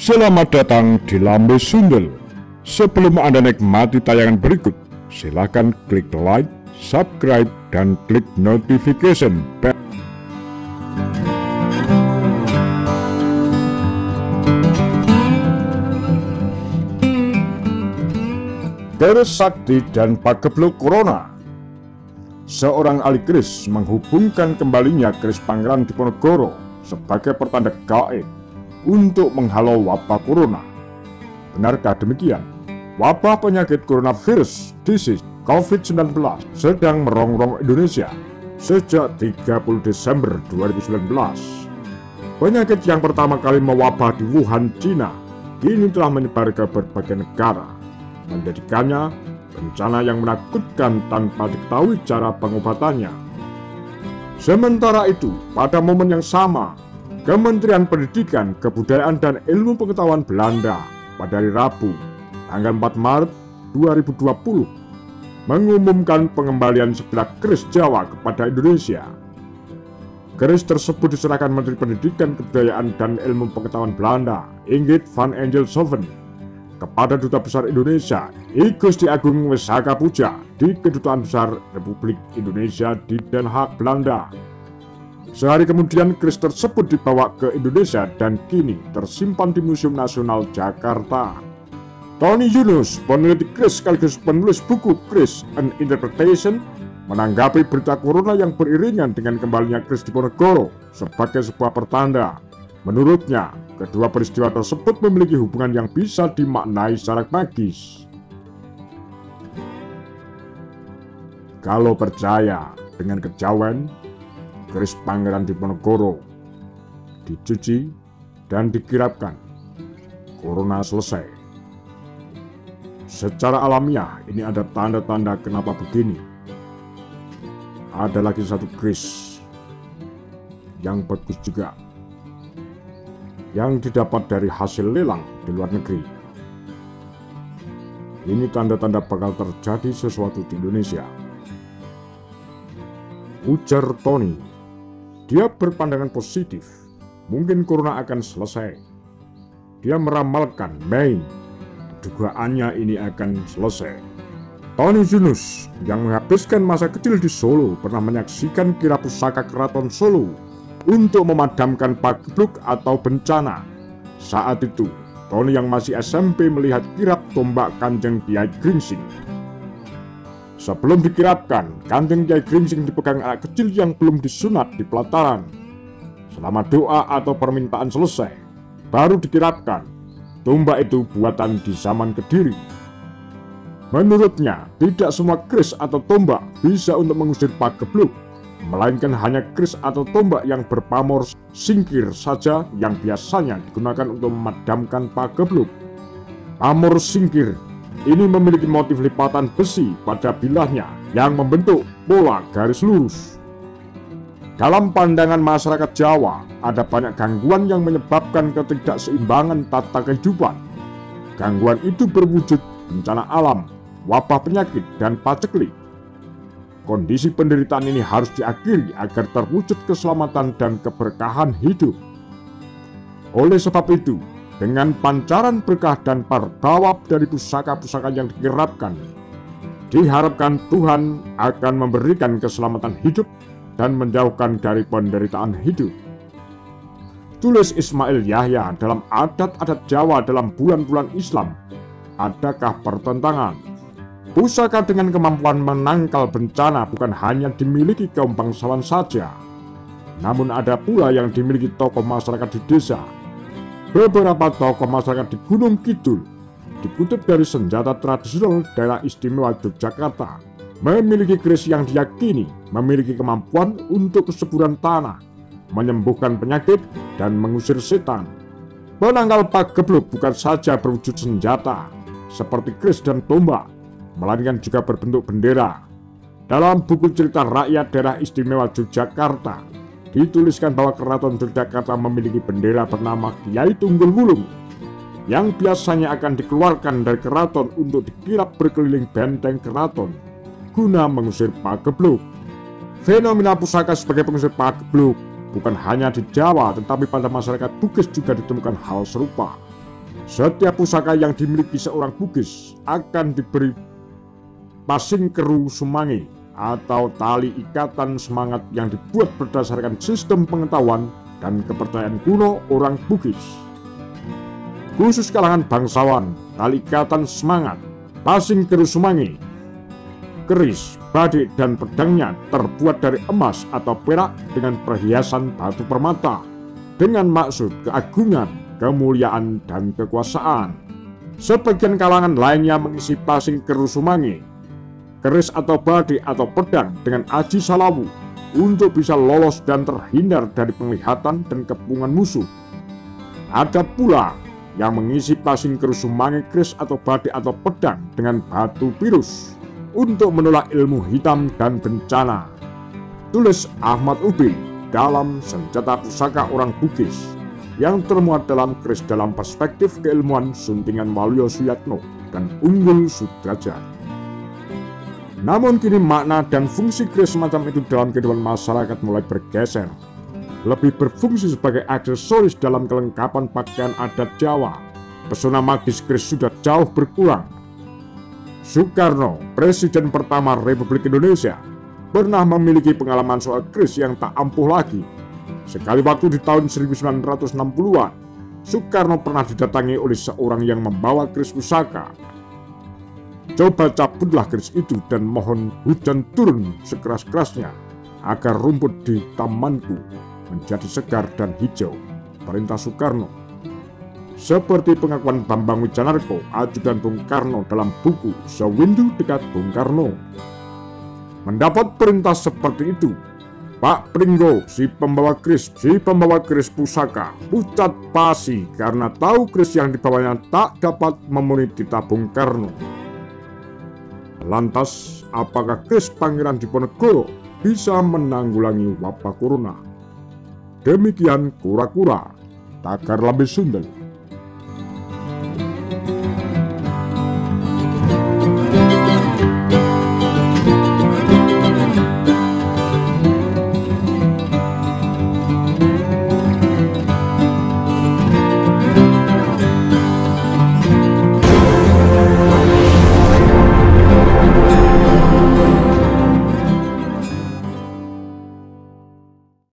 Selamat datang di Lambe Sundel. Sebelum Anda nikmati tayangan berikut, silakan klik like, subscribe, dan klik notification bell. Keris Sakti dan Pagebluk Corona. Seorang ahli keris menghubungkan kembalinya keris Pangeran Diponegoro sebagai pertanda gaib untuk menghalau wabah corona. Benarkah demikian? Wabah penyakit coronavirus disease COVID-19 sedang merongrong Indonesia sejak 30 Desember 2019. Penyakit yang pertama kali mewabah di Wuhan, Cina, kini telah menyebar ke berbagai negara, menjadikannya bencana yang menakutkan tanpa diketahui cara pengobatannya. Sementara itu, pada momen yang sama, Kementerian Pendidikan, Kebudayaan, dan Ilmu Pengetahuan Belanda pada hari Rabu, tanggal 4 Maret 2020, mengumumkan pengembalian sebelah keris Jawa kepada Indonesia. Keris tersebut diserahkan Menteri Pendidikan, Kebudayaan, dan Ilmu Pengetahuan Belanda, Ingrid van Engelshoven, kepada Duta Besar Indonesia, I Gusti Agung Wisaka Puja, di Kedutaan Besar Republik Indonesia di Den Haag, Belanda. Sehari kemudian keris tersebut dibawa ke Indonesia dan kini tersimpan di Museum Nasional Jakarta. Tony Yunus, peneliti keris sekaligus penulis buku Keris An Interpretation, menanggapi berita corona yang beriringan dengan kembalinya keris Diponegoro sebagai sebuah pertanda. Menurutnya, kedua peristiwa tersebut memiliki hubungan yang bisa dimaknai secara magis. Kalau percaya dengan kejawen, keris Pangeran Diponegoro dicuci dan dikirapkan, corona selesai. Secara alamiah, ini ada tanda-tanda kenapa begini. Ada lagi satu keris yang bagus juga, yang didapat dari hasil lelang di luar negeri. Ini tanda-tanda bakal terjadi sesuatu di Indonesia, ujar Tony. Dia berpandangan positif, mungkin corona akan selesai. Dia meramalkan Mei, dugaannya ini akan selesai. Tony Yunus yang menghabiskan masa kecil di Solo pernah menyaksikan kirap pusaka Keraton Solo untuk memadamkan pagebluk atau bencana. Saat itu, Tony yang masih SMP melihat kirap tombak Kanjeng Kiai Gringsing. Sebelum dikirapkan, Kanjeng Kiai Gringsing dipegang anak kecil yang belum disunat di pelataran. Selama doa atau permintaan selesai, baru dikirapkan. Tombak itu buatan di zaman Kediri. Menurutnya, tidak semua keris atau tombak bisa untuk mengusir pagebluk, melainkan hanya keris atau tombak yang berpamor singkir saja yang biasanya digunakan untuk memadamkan pagebluk. Pamor singkir ini memiliki motif lipatan besi pada bilahnya yang membentuk pola garis lurus. Dalam pandangan masyarakat Jawa, ada banyak gangguan yang menyebabkan ketidakseimbangan tata kehidupan. Gangguan itu berwujud bencana alam, wabah penyakit, dan paceklik. Kondisi penderitaan ini harus diakhiri agar terwujud keselamatan dan keberkahan hidup. Oleh sebab itu, dengan pancaran berkah dan parbawab dari pusaka-pusaka yang dikirapkan, diharapkan Tuhan akan memberikan keselamatan hidup dan menjauhkan dari penderitaan hidup. Tulis Ismail Yahya dalam adat-adat Jawa dalam bulan-bulan Islam. Adakah pertentangan? Pusaka dengan kemampuan menangkal bencana bukan hanya dimiliki kaum bangsawan saja, namun ada pula yang dimiliki tokoh masyarakat di desa. Beberapa tokoh masyarakat di Gunung Kidul, dikutip dari senjata tradisional daerah istimewa Yogyakarta, memiliki keris yang diyakini memiliki kemampuan untuk kesuburan tanah, menyembuhkan penyakit, dan mengusir setan. Penangkal pagebluk bukan saja berwujud senjata seperti keris dan tombak, melainkan juga berbentuk bendera. Dalam buku cerita rakyat daerah istimewa Yogyakarta, dituliskan bahwa Keraton Yogyakarta memiliki bendera bernama Kiai Tunggul Wulung, yang biasanya akan dikeluarkan dari keraton untuk dikirap berkeliling benteng keraton guna mengusir pagebluk. Fenomena pusaka sebagai pengusir pagebluk bukan hanya di Jawa, tetapi pada masyarakat Bugis juga ditemukan hal serupa. Setiap pusaka yang dimiliki seorang Bugis akan diberi pasing keru sumange atau tali ikatan semangat yang dibuat berdasarkan sistem pengetahuan dan kepercayaan kuno orang Bugis. Khusus kalangan bangsawan, tali ikatan semangat, pasing keru sumange, keris, badik, dan pedangnya terbuat dari emas atau perak dengan perhiasan batu permata dengan maksud keagungan, kemuliaan, dan kekuasaan. Sebagian kalangan lainnya mengisi pasing keru sumange, keris atau badik atau pedang dengan aji salawu untuk bisa lolos dan terhindar dari penglihatan dan kepungan musuh. Ada pula yang mengisi pasing keru sumange, keris atau badik atau pedang dengan batu virus untuk menolak ilmu hitam dan bencana. Tulis Ahmad Ubi dalam Senjata Pusaka Orang Bugis yang termuat dalam keris dalam perspektif keilmuan Suntingan Waluyo Suyatno dan Unggul Sudrajat. Namun kini makna dan fungsi keris semacam itu dalam kehidupan masyarakat mulai bergeser, lebih berfungsi sebagai aksesoris dalam kelengkapan pakaian adat Jawa. Pesona magis keris sudah jauh berkurang. Soekarno, Presiden pertama Republik Indonesia, pernah memiliki pengalaman soal keris yang tak ampuh lagi. Sekali waktu di tahun 1960-an, Soekarno pernah didatangi oleh seorang yang membawa keris pusaka. Coba cabutlah keris itu dan mohon hujan turun sekeras-kerasnya agar rumput di tamanku menjadi segar dan hijau, perintah Soekarno. Seperti pengakuan Bambang Wijanarko, ajudan Bung Karno dalam buku Sewindu Dekat Bung Karno. Mendapat perintah seperti itu, Pak Pringgo, si pembawa keris pusaka, pucat pasi karena tahu keris yang dibawanya tak dapat memenuhi titah Bung Karno. Lantas, apakah keris Pangeran Diponegoro bisa menanggulangi wabah corona? Demikian kura-kura, tagar lambe sundel.